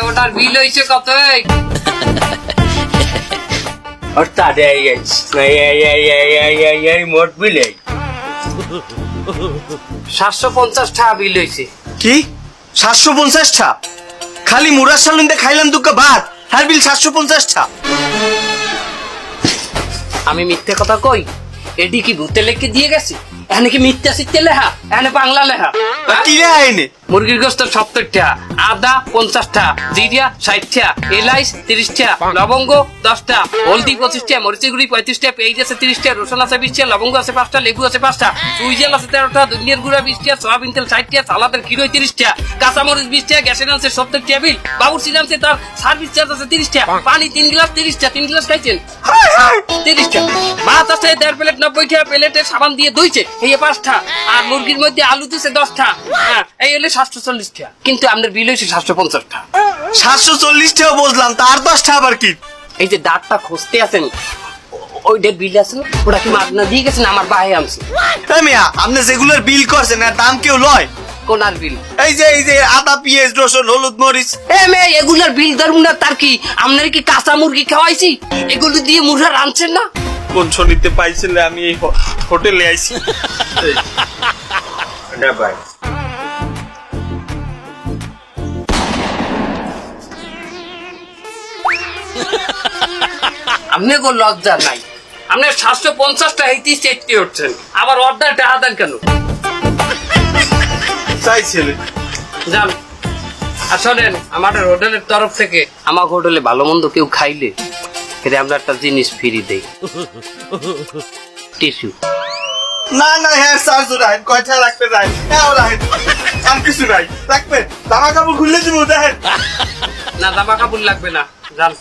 ওটার বিল হয়েছে কত? অর্থাৎ মোট বিল 750 টাকা বিল হয়েছে। কি 750 টা? খালি মুরার সালুন্দে খাইলাম দুঃখা ভাত, হার বিল 750 টা? আমি মিথ্যে কথা কই? এডি কি ভূতে লেখকে দিয়ে গেছি? এখানে কি মিথ্যা শিখতে লেখা, এখানে বাংলা লেখা। কি রে আইনে? মুরগির গোস্ত 70 টাকা, আদা 50 টাকা, জিরা 60 টাকা, এলাইচ 30 টাকা, লবঙ্গ 10 টাকা, হলদি 25 টাকা, মরিচের গুঁড়ি 35 টাকা, পেঁয়াজ আছে 30 টাকা, রসুন আছে 20 টাকা, লবঙ্গ আছে 5 টাকা, লেবু আছে 5 টাকা, সুইজেল আছে 13 টাকা, ধনিয়ার গুঁড়া 20 টাকা, সয়াবিন তেল 60 টাকা, সালাদের কিলো 30 টাকা, কাঁচামরিচ 20 টাকা, গ্যাসের আনছে 70 টাকা বিল, বাবুর্চি আনছে তার সার্ভিস চার্জ আছে 30 টাকা, পানি 3 গ্লাস 30 টাকা, 3 গ্লাস খাইছেন 30 টাকা, ভাত আছে 1.5 প্লেট 90 টাকা, প্লেটে সাবান দিয়ে ধুইছে এই 5 টাকা, আর মুরগির মধ্যে আলু দিছে 10 টাকা, হ্যাঁ এই হলে 740 টাকা। কিন্তু আপনার বিল হয়েছে 750 টাকা। 740 টাকা বুঝলাম, তার 10 টা আবার কি? এই যে দাঁতটা খুঁজতে আছেন ওইটার বিল আছে না, ওটা কি মাগনা দিয়ে গেছেন? আমার ভাই আনছে। মিয়া আপনি যেগুলোর বিল করছেন এর দাম কেউ লয়? কোনার বিল? এই যে আদা পেঁয়াজ রসুন হলুদ মরিচ। এগুলার বিল ধরুন না, তার কি আপনার কি কাঁচা মুরগি খাওয়াইছি? এগুলো দিয়ে মুরগা রাঁধছেন না? কোন শনিতে পাইছেন? আমি এই হোটেলে আইছি। ভাই আপনি কোন লজ্জা নাই? আপনি 750টা হেঁটে চেটতে উঠছেন, আবার অর্ডার টাকা দেন কেন? চাইছিলেন যান। আর শোনেন, আমাদের হোটেলের তরফ থেকে আমার হোটেলে ভালো মন্দ কেউ খাইলে এটা আমরা একটা জিনিস ফ্রি দেই, টিস্যু। না না হ্যাঁ স্যার রাখেন, কয়টা রাখতে যাই? হ্যাঁ রাখেন, আর কিছু নাই রাখবেন? জামা কাপড় খুললে দিব দেখেন। না জামা কাপড় লাগবে না, যান।